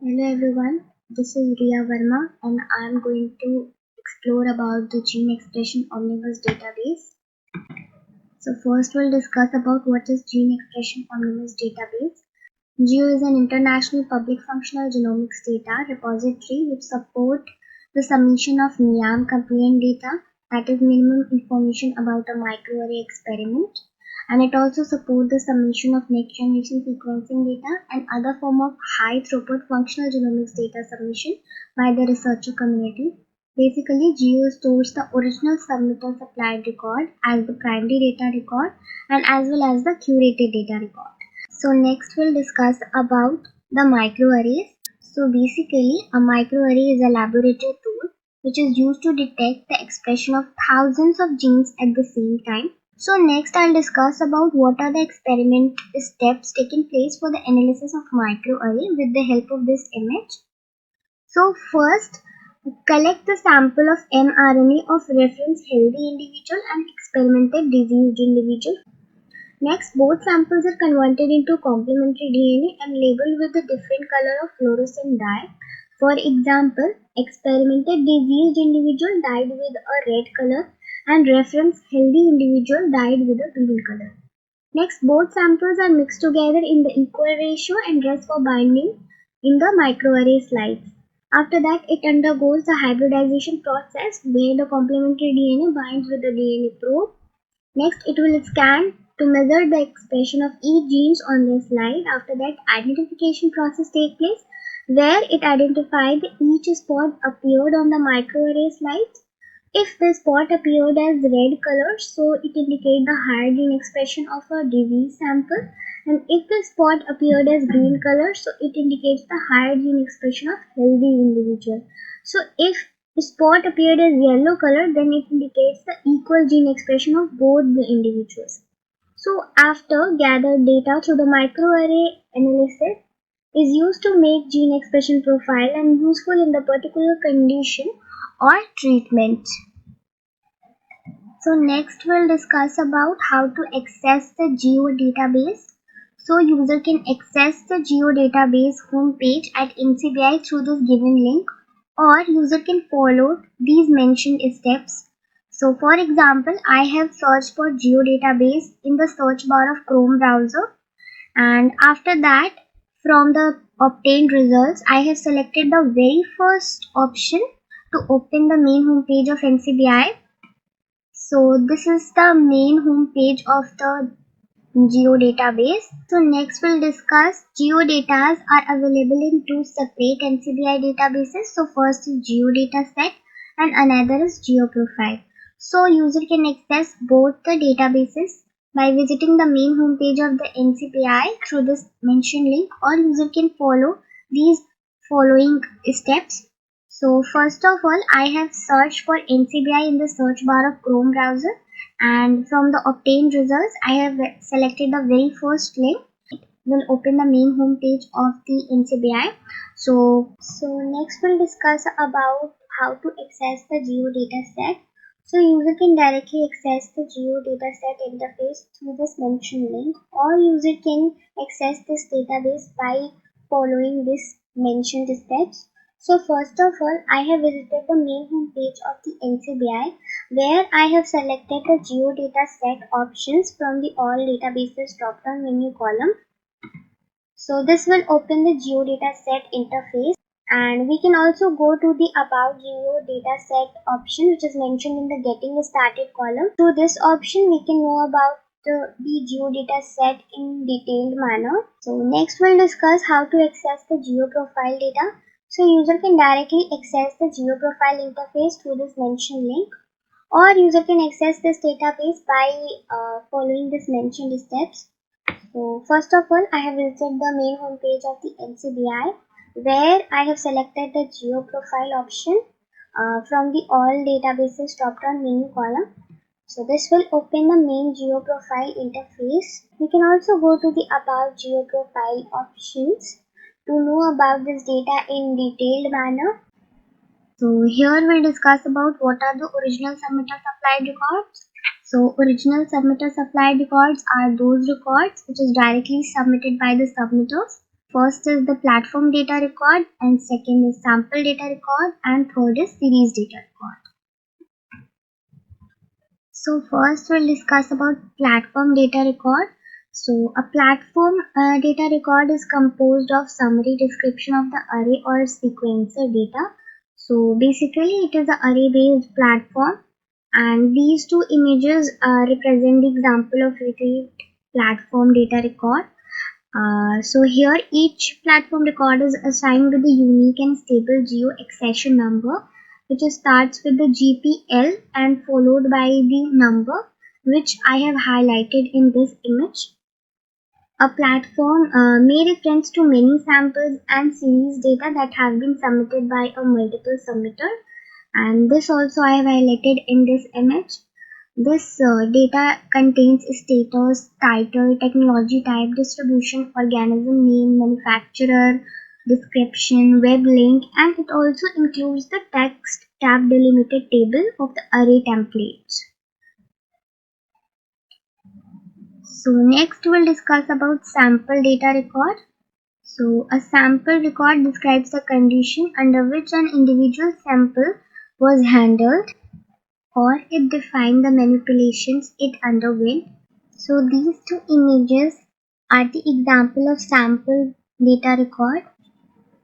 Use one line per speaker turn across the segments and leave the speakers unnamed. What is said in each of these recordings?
Hello everyone, this is Riya Verma and I am going to explore about the gene expression omnibus database. So first we'll discuss about what is gene expression omnibus database. GEO is an international public functional genomics data repository which support the submission of NIAM compliant data, that is minimum information about a microarray experiment, and it also supports the submission of next generation sequencing data and other form of high throughput functional genomics data submission by the researcher community. Basically, GEO stores the original submitter supplied record as the primary data record and as well as the curated data record. So next we'll discuss about the microarrays. So basically a microarray is a laboratory tool which is used to detect the expression of thousands of genes at the same time. So next I'll discuss about what are the experiment steps taking place for the analysis of microarray with the help of this image. So first, collect the sample of mRNA of reference healthy individual and experimental diseased individual. Next, both samples are converted into complementary DNA and labeled with a different color of fluorescent dye. For example, experimental diseased individual dyed with a red color and reference healthy individual dyed with a green color. Next, both samples are mixed together in the equal ratio and dressed for binding in the microarray slides. After that, it undergoes the hybridization process where the complementary DNA binds with the DNA probe. Next, it will scan to measure the expression of each genes on the slide. After that, identification process takes place where it identified each spot appeared on the microarray slides. If the spot appeared as red color, so it indicates the higher gene expression of a disease sample. And if the spot appeared as green color, so it indicates the higher gene expression of healthy individual. So if the spot appeared as yellow color, then it indicates the equal gene expression of both the individuals. So after gathered data through the microarray analysis is used to make gene expression profile and useful in the particular condition or treatment. So next we'll discuss about how to access the GEO database. So user can access the GEO database homepage at NCBI through this given link, or user can follow these mentioned steps. So for example, I have searched for GEO database in the search bar of Chrome browser, and after that from the obtained results I have selected the very first option to open the main homepage of NCBI. So this is the main homepage of the GEO database. So next we'll discuss GEO datas are available in two separate NCBI databases. So first is GEO dataset and another is GEO profile. So user can access both the databases by visiting the main homepage of the NCBI through this mentioned link, or user can follow these following steps. So first of all, I have searched for NCBI in the search bar of Chrome browser, and from the obtained results I have selected the very first link. It will open the main home page of the NCBI. So next we'll discuss about how to access the GEO dataset. So user can directly access the GEO dataset interface through this mentioned link, or user can access this database by following this mentioned steps. So first of all, I have visited the main home page of the NCBI where I have selected the GEO dataset options from the all databases drop down menu column. So this will open the GEO dataset interface, and we can also go to the about GEO dataset option which is mentioned in the getting started column. Through this option we can know about the GEO dataset in detailed manner. So next we'll discuss how to access the GEO profile data. So user can directly access the GEO profile interface through this mentioned link, or user can access this database by following this mentioned steps. So first of all, I have visited the main homepage of the NCBI where I have selected the GEO profile option from the all databases drop down menu column. So this will open the main GEO profile interface. We can also go to the about GEO profile options to know about this data in detailed manner. So here we'll discuss about what are the original submitter supplied records. So original submitter supplied records are those records which is directly submitted by the submitters. First is the platform data record, and second is sample data record, and third is series data record. So first we'll discuss about platform data record. So a platform data record is composed of summary description of the array or sequencer data. So basically it is an array based platform, and these two images represent the example of retrieved platform data record. So here each platform record is assigned with a unique and stable geo accession number, which starts with the GPL and followed by the number which I have highlighted in this image. A platform may reference to many samples and series data that have been submitted by a multiple submitter, and this also I have highlighted in this image. This data contains status, title, technology type, distribution, organism name, manufacturer, description, web link, and it also includes the text tab delimited table of the array templates. So next we'll discuss about sample data record. So a sample record describes the condition under which an individual sample was handled, or it defined the manipulations it underwent. So these two images are the example of sample data record.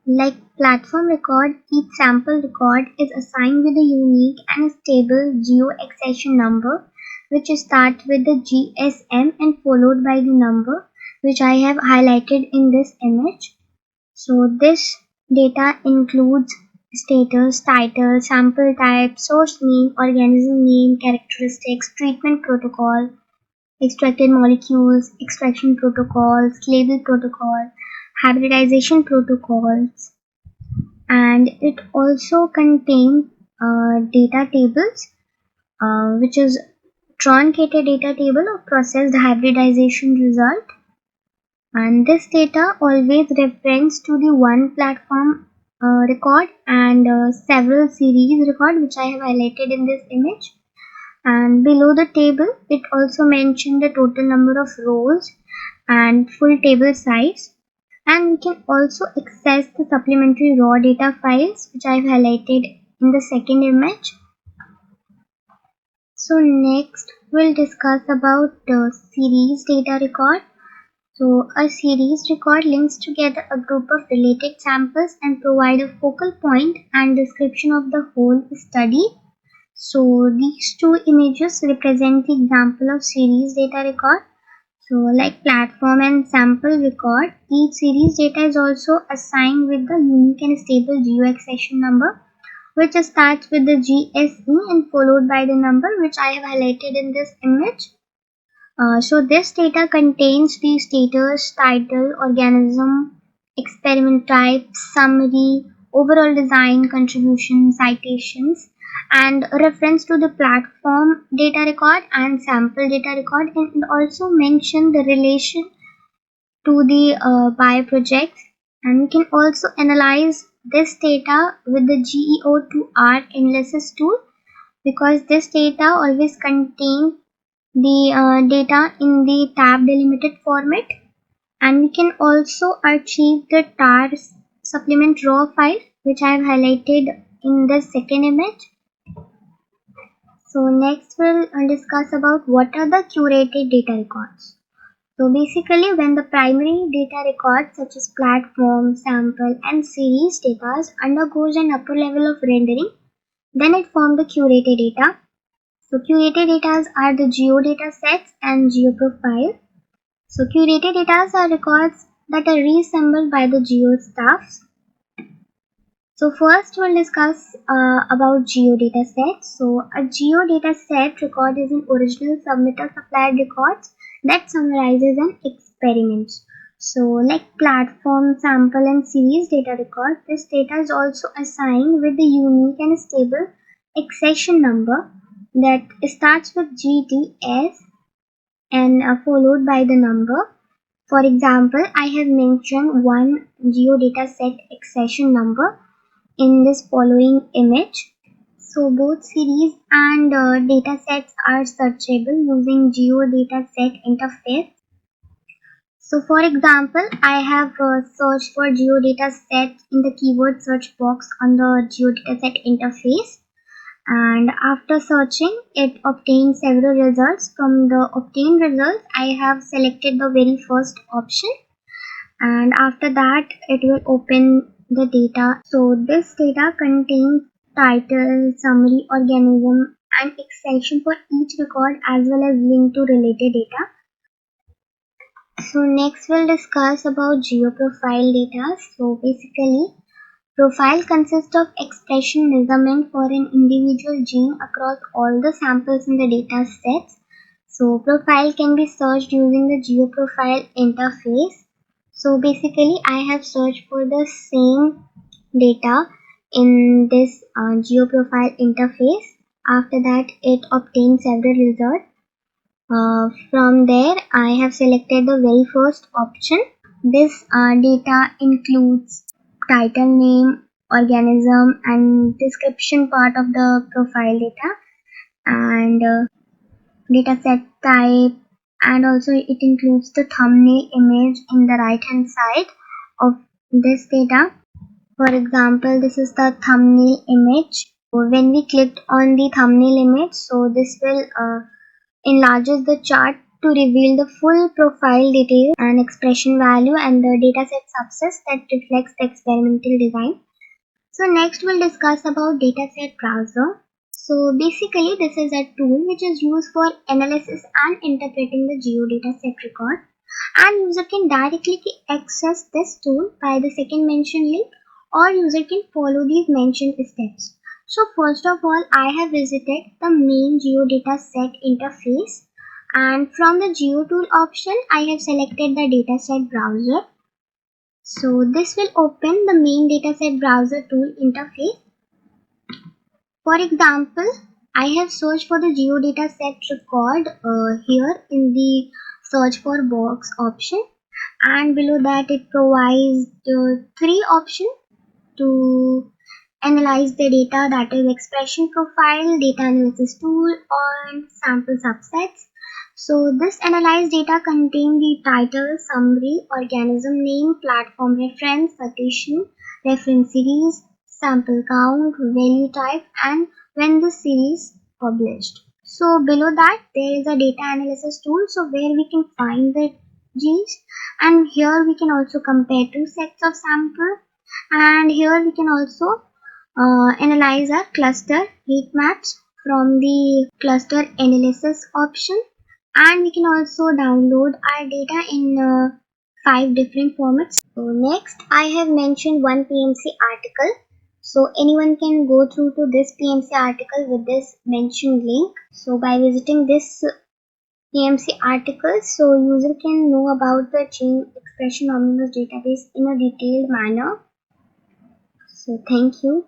Like platform record, each sample record is assigned with a unique and stable geo accession number, which starts with the GSM and followed by the number which I have highlighted in this image. So this data includes status, title, sample type, source name, organism name, characteristics, treatment protocol, extracted molecules, extraction protocols, label protocol, hybridization protocols, and it also contains data tables, which is truncated data table of processed hybridization result. And this data always reference to the one platform record and several series record which I have highlighted in this image. And below the table it also mentioned the total number of rows and full table size, and we can also access the supplementary raw data files which I have highlighted in the second image. So next we'll discuss about the series data record. So a series record links together a group of related samples and provide a focal point and description of the whole study. So these two images represent the example of series data record. So like platform and sample record, each series data is also assigned with the unique and stable geo accession number, which starts with the GSE and followed by the number which I have highlighted in this image. So this data contains the status, title, organism, experiment type, summary, overall design, contribution, citations, and reference to the platform data record and sample data record, and also mention the relation to the bioprojects. And we can also analyze this data with the GEO2R analysis tool, because this data always contains the data in the tab delimited format, and we can also archive the tar supplement raw file which I have highlighted in the second image. So next we'll discuss about what are the curated data records. So basically when the primary data records such as platform, sample and series data undergoes an upper level of rendering, then it forms the curated data. So curated data are the geodata sets and geoprofile. So curated data are records that are reassembled by the geo staffs. So first we'll discuss about geodata sets. So a geodata set record is an original submitter supplied records that summarizes an experiment. So like platform, sample and series data record, this data is also assigned with the unique and stable accession number that starts with GTS and followed by the number. For example, I have mentioned one geodata set accession number in this following image. So both series and data sets are searchable using geodata set interface. So for example, I have searched for geodata set in the keyword search box on the geodata set interface, and after searching it obtained several results. From the obtained results I have selected the very first option, and after that it will open the data. So this data contains title, summary, organism and extension for each record as well as link to related data. So next we'll discuss about geoprofile data. So basically, profile consists of expression measurement for an individual gene across all the samples in the data sets. So profile can be searched using the geoprofile interface. So basically I have searched for the same data in this geoprofile interface. After that it obtains several results. From there I have selected the very first option. This data includes title name, organism and description part of the profile data, and data set type, and also it includes the thumbnail image in the right hand side of this data. For example, this is the thumbnail image. When we clicked on the thumbnail image, so this will enlarges the chart to reveal the full profile details and expression value and the dataset subsets that reflects the experimental design. So next we'll discuss about dataset browser. So basically this is a tool which is used for analysis and interpreting the geodata set record, and user can directly access this tool by the second mentioned link, or user can follow these mentioned steps. So first of all, I have visited the main geodata set interface, and from the geotool option I have selected the dataset browser. So this will open the main dataset browser tool interface. For example, I have searched for the geodata set record here in the search for box option, and below that it provides three options to analyze the data, that is expression profile, data analysis tool and sample subsets. So this analyzed data contain the title, summary, organism name, platform reference, citation, reference series, sample count, value type and when the series published. So below that there is a data analysis tool, so where we can find the genes, and here we can also compare two sets of sample, and here we can also analyze our cluster heat maps from the cluster analysis option, and we can also download our data in 5 different formats. So next I have mentioned one PMC article, so anyone can go through to this PMC article with this mentioned link. So by visiting this PMC article, so user can know about the gene expression omnibus database in a detailed manner. So thank you.